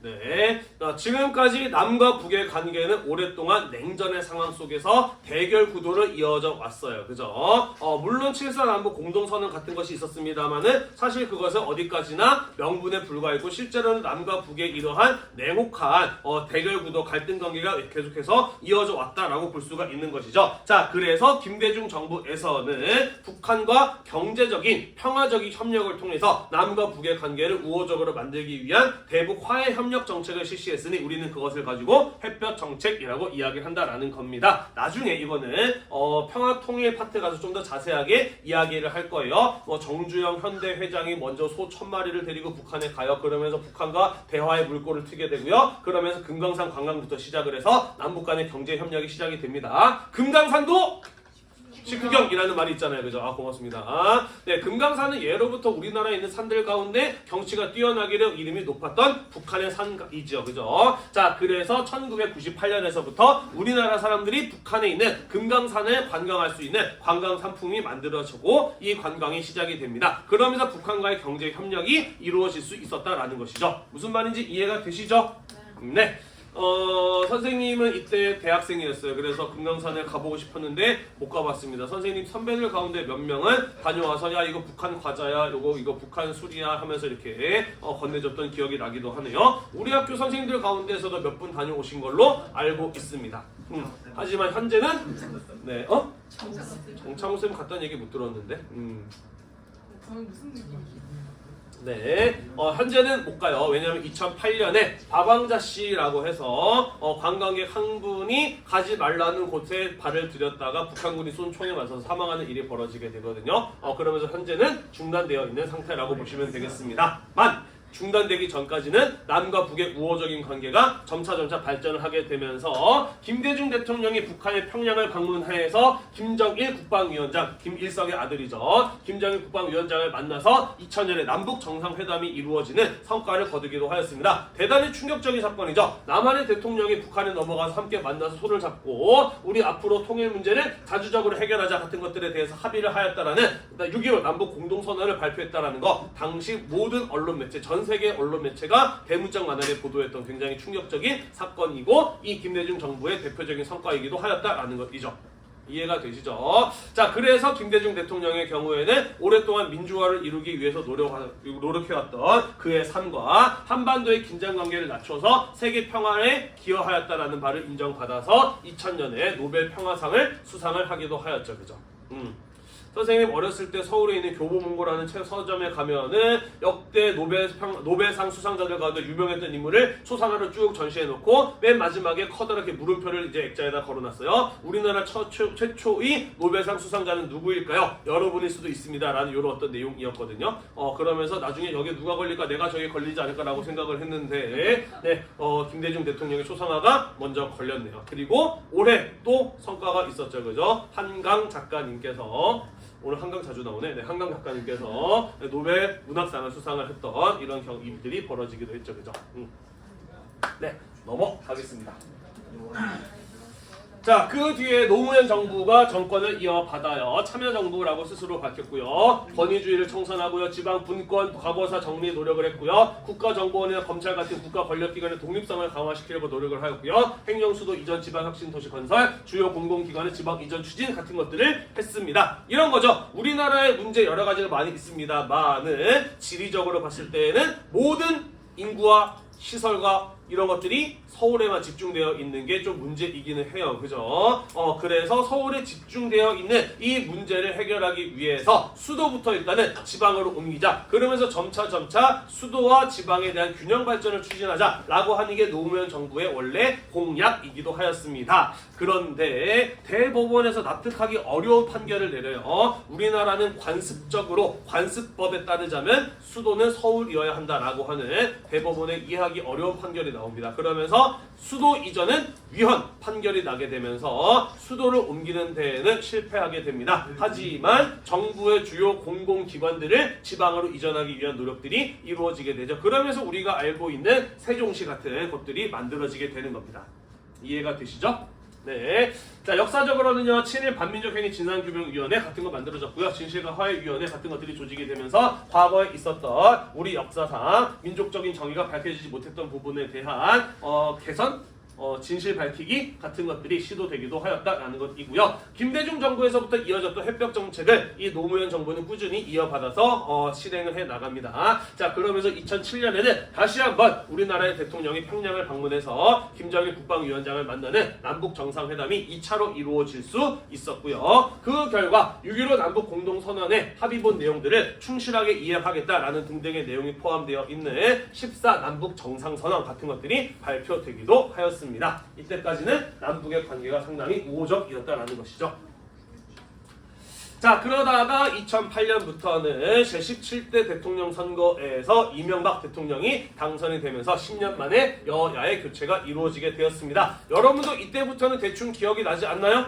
네, 지금까지 남과 북의 관계는 오랫동안 냉전의 상황 속에서 대결 구도로 이어져 왔어요. 그죠? 물론 7사 남북 공동선언 같은 것이 있었습니다만은 사실 그것은 어디까지나 명분에 불과했고 실제로는 남과 북의 이러한 냉혹한 대결 구도 갈등 관계가 계속해서 이어져 왔다라고 볼 수가 있는 것이죠. 자, 그래서 김대중 정부에서는 북한과 경제적인 평화적인 협력을 통해서 남과 북의 관계를 우호적으로 만들기 위한 대북 화해 협력 정책을 실시했으니 우리는 그것을 가지고 햇볕 정책이라고 이야기를 한다라는 겁니다. 나중에 이거는 평화 통일 파트 가서 좀 더 자세하게 이야기를 할 거예요. 정주영 현대 회장이 먼저 소 1000마리를 데리고 북한에 가요. 그러면서 북한과 대화의 물꼬를 트게 되고요. 그러면서 금강산 관광부터 시작을 해서 남북 간의 경제 협력이 시작이 됩니다. 금강산도 식후경이라는 말이 있잖아요. 그죠? 고맙습니다. 네, 금강산은 예로부터 우리나라에 있는 산들 가운데 경치가 뛰어나기로 이름이 높았던 북한의 산이죠. 그죠? 자, 그래서 1998년에서부터 우리나라 사람들이 북한에 있는 금강산을 관광할 수 있는 관광 상품이 만들어지고 이 관광이 시작이 됩니다. 그러면서 북한과의 경제 협력이 이루어질 수 있었다라는 것이죠. 무슨 말인지 이해가 되시죠? 네. 선생님은 이때 대학생이었어요. 그래서 금강산을 가보고 싶었는데 못 가봤습니다. 선생님 선배들 가운데 몇 명은 다녀와서 야 이거 북한 과자야, 이거 북한 술이야 하면서 이렇게 건네줬던 기억이 나기도 하네요. 우리 학교 선생님들 가운데서도 몇 분 다녀오신 걸로 알고 있습니다. 하지만 현재는 네, 정창훈 쌤 갔다는 얘기 못 들었는데. 저는 무슨 느낌이지? 네, 현재는 못 가요. 왜냐하면 2008년에 박왕자 씨라고 해서 관광객 한 분이 가지 말라는 곳에 발을 들였다가 북한군이 쏜 총에 맞아서 사망하는 일이 벌어지게 되거든요. 그러면서 현재는 중단되어 있는 상태라고 보시면 되겠습니다. 중단되기 전까지는 남과 북의 우호적인 관계가 점차 발전을 하게 되면서 김대중 대통령이 북한의 평양을 방문해서 김정일 국방위원장, 김일성의 아들이죠. 김정일 국방위원장을 만나서 2000년에 남북 정상회담이 이루어지는 성과를 거두기도 하였습니다. 대단히 충격적인 사건이죠. 남한의 대통령이 북한에 넘어가서 함께 만나서 손을 잡고 우리 앞으로 통일 문제를 자주적으로 해결하자 같은 것들에 대해서 합의를 하였다라는 6.15 남북 공동선언을 발표했다라는 거, 당시 모든 언론 매체, 전 세계 언론 매체가 대문짝 만하게 보도했던 굉장히 충격적인 사건이고 이 김대중 정부의 대표적인 성과이기도 하였다라는 것이죠. 이해가 되시죠? 자, 그래서 김대중 대통령의 경우에는 오랫동안 민주화를 이루기 위해서 노력해왔던 그의 삶과 한반도의 긴장관계를 낮춰서 세계 평화에 기여하였다라는 바를 인정받아서 2000년에 노벨 평화상을 수상을 하기도 하였죠. 그죠? 선생님 어렸을 때 서울에 있는 교보문고라는 책 서점에 가면은 역대 노벨상 수상자들 가운데 유명했던 인물을 초상화를 쭉 전시해놓고 맨 마지막에 커다랗게 물음표를 이제 액자에다 걸어놨어요. 우리나라 최초의 노벨상 수상자는 누구일까요? 여러분일 수도 있습니다. 라는 이런 어떤 내용이었거든요. 그러면서 나중에 여기에 누가 걸릴까? 내가 저기에 걸리지 않을까라고 생각을 했는데 네, 김대중 대통령의 초상화가 먼저 걸렸네요. 그리고 올해 또 성과가 있었죠. 그죠? 한강 작가님께서 오늘 한강 자주 나오네. 네, 한강 작가님께서 노벨 문학상을 수상을 했던 이런 일들이 벌어지기도 했죠. 그죠? 네, 넘어가겠습니다. 자, 그 뒤에 노무현 정부가 정권을 이어받아요. 참여정부라고 스스로 밝혔고요. 권위주의를 청산하고요. 지방 분권, 과거사 정리 노력을 했고요. 국가정보원이나 검찰 같은 국가 권력기관의 독립성을 강화시키려고 노력을 하였고요. 행정수도 이전 지방혁신도시 건설, 주요 공공기관의 지방 이전 추진 같은 것들을 했습니다. 이런 거죠. 우리나라의 문제 여러 가지가 많이 있습니다만은 지리적으로 봤을 때에는 모든 인구와 시설과 이런 것들이 서울에만 집중되어 있는 게 좀 문제이기는 해요. 그죠? 그래서 서울에 집중되어 있는 이 문제를 해결하기 위해서 수도부터 일단은 지방으로 옮기자. 그러면서 점차 수도와 지방에 대한 균형 발전을 추진하자라고 하는 게 노무현 정부의 원래 공약이기도 하였습니다. 그런데 대법원에서 납득하기 어려운 판결을 내려요. 우리나라는 관습법에 따르자면 수도는 서울이어야 한다라고 하는 대법원의 이해하기 어려운 판결이 나옵니다. 그러면서 수도 이전은 위헌 판결이 나게 되면서 수도를 옮기는 데에는 실패하게 됩니다. 하지만 정부의 주요 공공기관들을 지방으로 이전하기 위한 노력들이 이루어지게 되죠. 그러면서 우리가 알고 있는 세종시 같은 것들이 만들어지게 되는 겁니다. 이해가 되시죠? 네. 자, 역사적으로는요, 친일 반민족행위 진상규명위원회 같은 거 만들어졌고요. 진실과 화해위원회 같은 것들이 조직이 되면서 과거에 있었던 우리 역사상 민족적인 정의가 밝혀지지 못했던 부분에 대한 개선, 진실 밝히기 같은 것들이 시도되기도 하였다라는 것이고요. 김대중 정부에서부터 이어졌던 해벽 정책을 이 노무현 정부는 꾸준히 이어받아서 실행을 해 나갑니다. 자, 그러면서 2007년에는 다시 한번 우리나라의 대통령이 평양을 방문해서 김정일 국방위원장을 만나는 남북 정상회담이 2차로 이루어질 수 있었고요. 그 결과 6.15 남북 공동선언의 합의본 내용들을 충실하게 이행하겠다라는 등등의 내용이 포함되어 있는 14 남북 정상선언 같은 것들이 발표되기도 하였습니다. 이때까지는 남북의 관계가 상당히 우호적이었다라는 것이죠. 자, 그러다가 2008년부터는 제17대 대통령 선거에서 이명박 대통령이 당선이 되면서 10년 만에 여야의 교체가 이루어지게 되었습니다. 여러분도 이때부터는 대충 기억이 나지 않나요?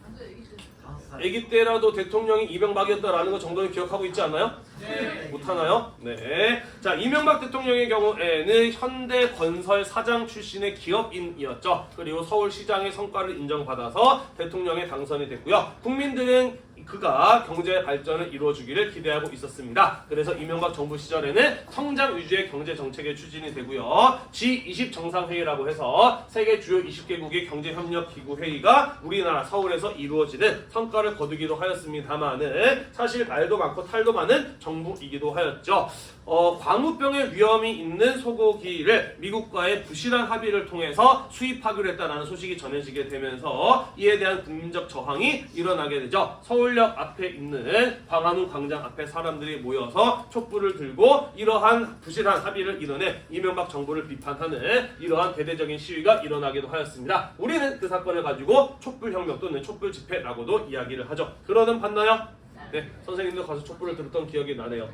완전 애기 때. 5살. 아기 때라도 대통령이 이명박이었다라는 거 정도는 기억하고 있지 않나요? 네. 못하나요? 네. 자, 이명박 대통령의 경우에는 현대건설 사장 출신의 기업인이었죠. 그리고 서울시장의 성과를 인정받아서 대통령에 당선이 됐고요. 국민들은 그가 경제 발전을 이루어주기를 기대하고 있었습니다. 그래서 이명박 정부 시절에는 성장 위주의 경제 정책에 추진이 되고요. G20 정상회의라고 해서 세계 주요 20개국의 경제협력기구 회의가 우리나라 서울에서 이루어지는 성과를 거두기도 하였습니다만은 사실 말도 많고 탈도 많은 정부이기도 하였죠. 광우병의 위험이 있는 소고기를 미국과의 부실한 합의를 통해서 수입하기로 했다는 소식이 전해지게 되면서 이에 대한 국민적 저항이 일어나게 되죠. 서울역 앞에 있는 광화문 광장 앞에 사람들이 모여서 촛불을 들고 이러한 부실한 합의를 이뤄내 이명박 정부를 비판하는 이러한 대대적인 시위가 일어나기도 하였습니다. 우리는 그 사건을 가지고 촛불혁명 또는 촛불 집회라고도 이야기를 하죠. 들어는 봤나요? 네, 선생님도 가서 촛불을 들었던 기억이 나네요.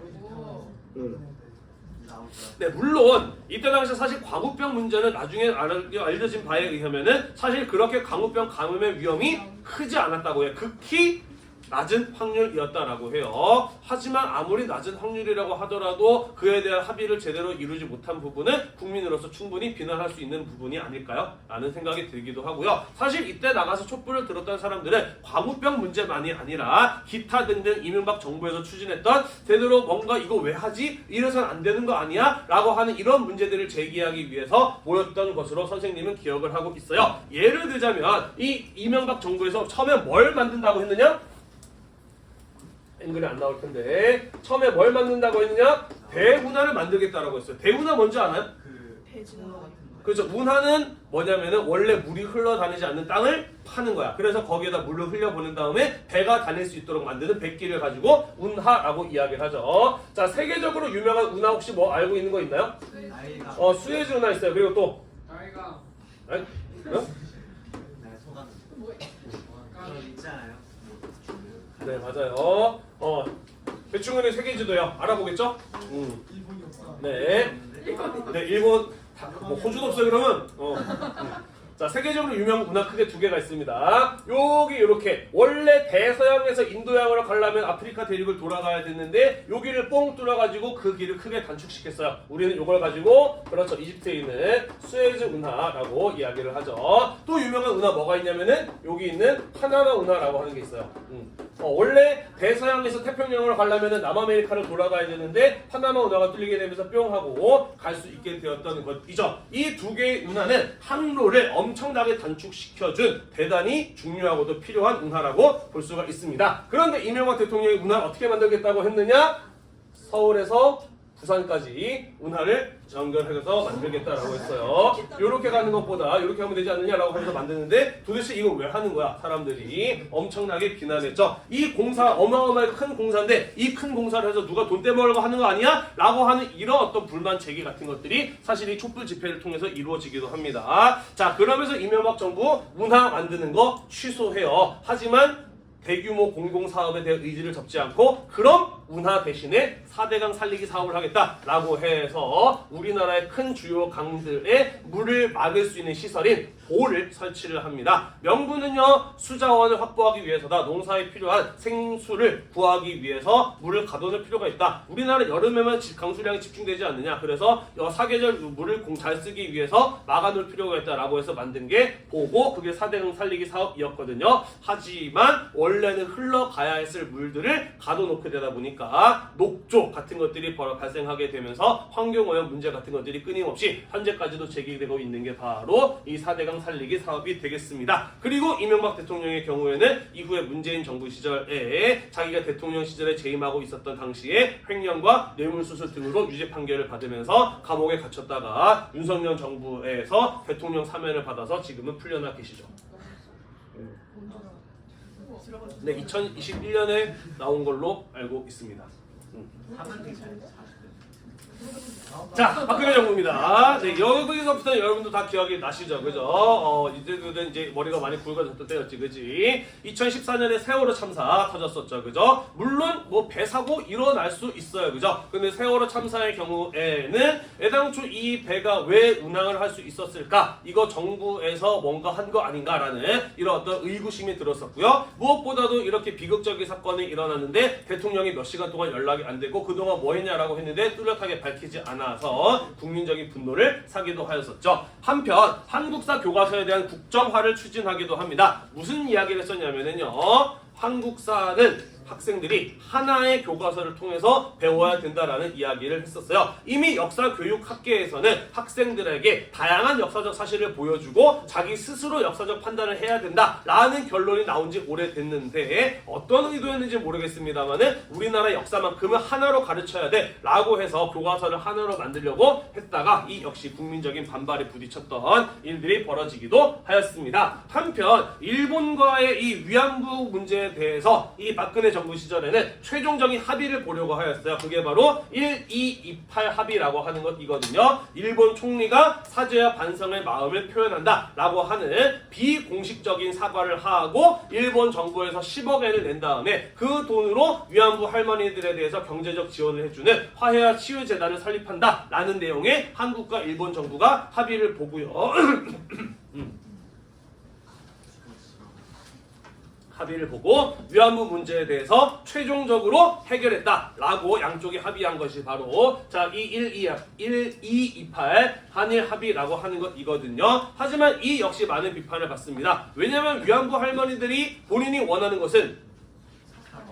나오죠. 네, 물론 이때 당시 사실 광우병 문제는 나중에 알려진 바에 의하면은 사실 그렇게 광우병 감염의 위험이 크지 않았다고 해요. 극히 낮은 확률이었다라고 해요. 하지만 아무리 낮은 확률이라고 하더라도 그에 대한 합의를 제대로 이루지 못한 부분은 국민으로서 충분히 비난할 수 있는 부분이 아닐까요? 라는 생각이 들기도 하고요. 사실 이때 나가서 촛불을 들었던 사람들은 광우병 문제만이 아니라 기타 등등 이명박 정부에서 추진했던 제대로 뭔가 이거 왜 하지? 이래서는 안 되는 거 아니야? 라고 하는 이런 문제들을 제기하기 위해서 모였던 것으로 선생님은 기억을 하고 있어요. 예를 들자면 이 이명박 정부에서 처음에 뭘 만든다고 했느냐? 앵글이 안 나올 텐데 처음에 뭘 만든다고 했느냐? 대운하를 만들겠다라고 했어요. 대운하 뭔지 아나요? 그 배지나 같은 거. 그렇죠. 운하는 뭐냐면은 원래 물이 흘러다니지 않는 땅을 파는 거야. 그래서 거기에다 물을 흘려보낸 다음에 배가 다닐 수 있도록 만드는 백기를 가지고 운하라고 이야기를 하죠. 자, 세계적으로 유명한 운하 혹시 뭐 알고 있는 거 있나요? 나이가. 수에즈 운하 있어요. 그리고 또 나이가 아니, 네, 소감. 뭐야? 그런 거 있잖아요. 네, 맞아요. 배충은의 세계지도요. 알아보겠죠? 일본이 없어. 네. 네, 일본 뭐 호주도 없어요 그러면. 자, 세계적으로 유명한 운하 크게 두 개가 있습니다. 여기 이렇게 원래 대서양에서 인도양으로 가려면 아프리카 대륙을 돌아가야 됐는데 여기를 뽕 뚫어가지고 그 길을 크게 단축시켰어요. 우리는 이걸 가지고 그렇죠, 이집트에 있는 수에즈 운하라고 이야기를 하죠. 또 유명한 운하 뭐가 있냐면은 여기 있는 파나마 운하라고 하는 게 있어요. 원래 대서양에서 태평양으로 가려면 남아메리카를 돌아가야 되는데 파나마 운하가 뚫리게 되면서 뿅 하고 갈 수 있게 되었던 것이죠. 이 두 개의 운하는 항로를 엄청나게 단축시켜준 대단히 중요하고도 필요한 운하라고 볼 수가 있습니다. 그런데 이명박 대통령이 운하를 어떻게 만들겠다고 했느냐? 서울에서 부산까지 운하를 연결해서 만들겠다라고 했어요. 이렇게 가는 것보다 이렇게 하면 되지 않느냐라고 하면서 만드는데 도대체 이걸 왜 하는 거야? 사람들이 엄청나게 비난했죠. 이 공사 어마어마하게 큰 공사인데 이 큰 공사를 해서 누가 돈 떼먹으려고 하는 거 아니야? 라고 하는 이런 어떤 불만 제기 같은 것들이 사실 이 촛불 집회를 통해서 이루어지기도 합니다. 자, 그러면서 이명박 정부 운하 만드는 거 취소해요. 하지만 대규모 공공사업에 대한 의지를 접지 않고 그럼 운하 대신에 4대강 살리기 사업을 하겠다라고 해서 우리나라의 큰 주요 강들의 물을 막을 수 있는 시설인 보를 설치를 합니다. 명분은요, 수자원을 확보하기 위해서다. 농사에 필요한 생수를 구하기 위해서 물을 가둬놓을 필요가 있다. 우리나라 여름에만 강수량이 집중되지 않느냐. 그래서 사계절 물을 잘 쓰기 위해서 막아놓을 필요가 있다라고 해서 만든 게 보고, 그게 4대강 살리기 사업이었거든요. 하지만 원래는 흘러가야 했을 물들을 가둬놓게 되다 보니까 녹조 같은 것들이 발생하게 되면서 환경오염 문제 같은 것들이 끊임없이 현재까지도 제기되고 있는 게 바로 이 4대강 살리기 사업이 되겠습니다. 그리고 이명박 대통령의 경우에는 이후에 문재인 정부 시절에 자기가 대통령 시절에 재임하고 있었던 당시에 횡령과 뇌물수수 등으로 유죄 판결을 받으면서 감옥에 갇혔다가 윤석열 정부에서 대통령 사면을 받아서 지금은 풀려나 계시죠. 네, 2021년에 나온 걸로 알고 있습니다. 하면 되잖아요. 자, 박근혜 정부입니다. 네, 여기서부터 여러분도 다 기억이 나시죠, 그죠? 이제 머리가 많이 굵어졌던 때였지, 그지? 2014년에 세월호 참사 터졌었죠, 그죠? 물론 뭐 배 사고 일어날 수 있어요, 그죠? 근데 세월호 참사의 경우에는 애당초 이 배가 왜 운항을 할 수 있었을까? 이거 정부에서 뭔가 한 거 아닌가라는 이런 어떤 의구심이 들었었고요. 무엇보다도 이렇게 비극적인 사건이 일어났는데 대통령이 몇 시간 동안 연락이 안 되고 그동안 뭐 했냐라고 했는데 뚜렷하게 밝히지 않아서 국민적인 분노를 사기도 하였었죠. 한편 한국사 교과서에 대한 국정화를 추진하기도 합니다. 무슨 이야기를 했었냐면요, 한국사는 학생들이 하나의 교과서를 통해서 배워야 된다라는 이야기를 했었어요. 이미 역사교육학계에서는 학생들에게 다양한 역사적 사실을 보여주고 자기 스스로 역사적 판단을 해야 된다라는 결론이 나온 지 오래됐는데, 어떤 의도였는지 모르겠습니다만은 우리나라 역사만큼은 하나로 가르쳐야 돼 라고 해서 교과서를 하나로 만들려고 했다가 이 역시 국민적인 반발에 부딪혔던 일들이 벌어지기도 하였습니다. 한편 일본과의 이 위안부 문제에 대해서 이 박근혜 정부 시절에는 최종적인 합의를 보려고 하였어요. 그게 바로 1228 합의라고 하는 것이거든요. 일본 총리가 사죄와 반성의 마음을 표현한다 라고 하는 비공식적인 사과를 하고 일본 정부에서 10억 엔을 낸 다음에 그 돈으로 위안부 할머니들에 대해서 경제적 지원을 해주는 화해와 치유재단을 설립한다 라는 내용의 한국과 일본 정부가 합의를 보고요. 합의를 보고 위안부 문제에 대해서 최종적으로 해결했다라고 양쪽이 합의한 것이 바로 이 1228 한일 합의라고 하는 것이거든요. 하지만 이 역시 많은 비판을 받습니다. 왜냐하면 위안부 할머니들이 본인이 원하는 것은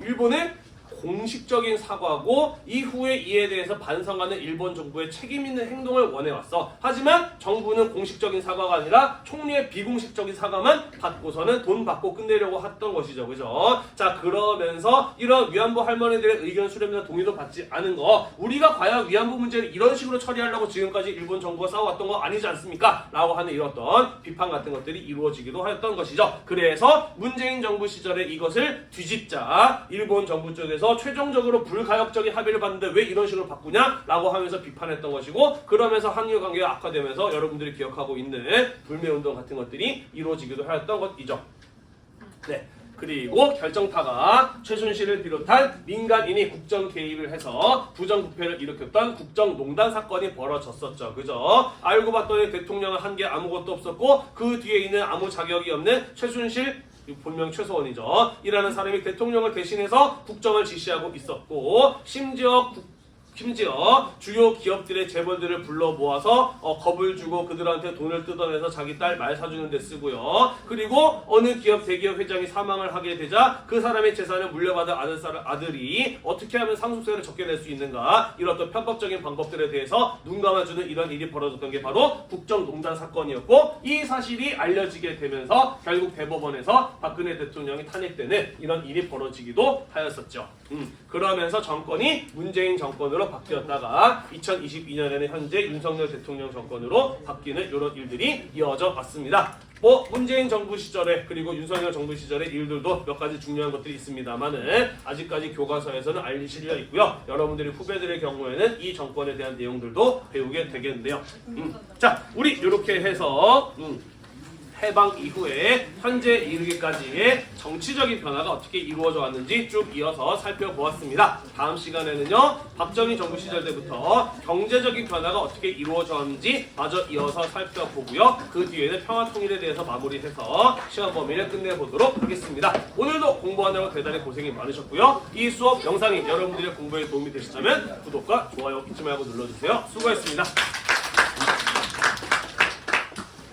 일본의 공식적인 사과고 이후에 이에 대해서 반성하는 일본 정부의 책임 있는 행동을 원해왔어. 하지만 정부는 공식적인 사과가 아니라 총리의 비공식적인 사과만 받고서는 돈 받고 끝내려고 했던 것이죠, 그죠? 자, 그러면서 이런 위안부 할머니들의 의견 수렴이나 동의도 받지 않은 거, 우리가 과연 위안부 문제를 이런 식으로 처리하려고 지금까지 일본 정부가 싸워왔던 거 아니지 않습니까? 라고 하는 이런 어떤 비판 같은 것들이 이루어지기도 하였던 것이죠. 그래서 문재인 정부 시절에 이것을 뒤집자 일본 정부 쪽에서 최종적으로 불가역적인 합의를 봤는데 왜 이런 식으로 바꾸냐? 라고 하면서 비판했던 것이고, 그러면서 한일 관계가 악화되면서 여러분들이 기억하고 있는 불매운동 같은 것들이 이루어지기도 하였던 것이죠. 네. 그리고 결정타가 최순실을 비롯한 민간인이 국정 개입을 해서 부정부패를 일으켰던 국정농단 사건이 벌어졌었죠. 그죠? 알고 봤더니 대통령은 한 게 아무것도 없었고 그 뒤에 있는 아무 자격이 없는 최순실, 본명 최소원이죠, 이라는 사람이 대통령을 대신해서 국정을 지시하고 있었고, 심지어 주요 기업들의 재벌들을 불러 모아서 겁을 주고 그들한테 돈을 뜯어내서 자기 딸 말 사주는 데 쓰고요. 그리고 어느 기업 대기업 회장이 사망을 하게 되자 그 사람의 재산을 물려받은 아들이 어떻게 하면 상속세를 적게 낼 수 있는가, 이런 어떤 편법적인 방법들에 대해서 눈 감아주는 이런 일이 벌어졌던 게 바로 국정농단 사건이었고, 이 사실이 알려지게 되면서 결국 대법원에서 박근혜 대통령이 탄핵되는 이런 일이 벌어지기도 하였었죠. 그러면서 정권이 문재인 정권으로 바뀌었다가 2022년에는 현재 윤석열 대통령 정권으로 바뀌는 이런 일들이 이어져 왔습니다. 문재인 정부 시절에 그리고 윤석열 정부 시절의 일들도 몇 가지 중요한 것들이 있습니다만은 아직까지 교과서에서는 알려져 있고요. 여러분들이 후배들의 경우에는 이 정권에 대한 내용들도 배우게 되겠는데요. 자, 우리 이렇게 해서 해방 이후에 현재 이르기까지의 정치적인 변화가 어떻게 이루어져 왔는지 쭉 이어서 살펴보았습니다. 다음 시간에는요, 박정희 정부 시절 때부터 경제적인 변화가 어떻게 이루어져 왔는지 마저 이어서 살펴보고요. 그 뒤에는 평화통일에 대해서 마무리해서 시간 범위를 끝내보도록 하겠습니다. 오늘도 공부하느라고 대단히 고생이 많으셨고요. 이 수업 영상이 여러분들의 공부에 도움이 되시다면 구독과 좋아요 잊지 말고 눌러주세요. 수고했습니다.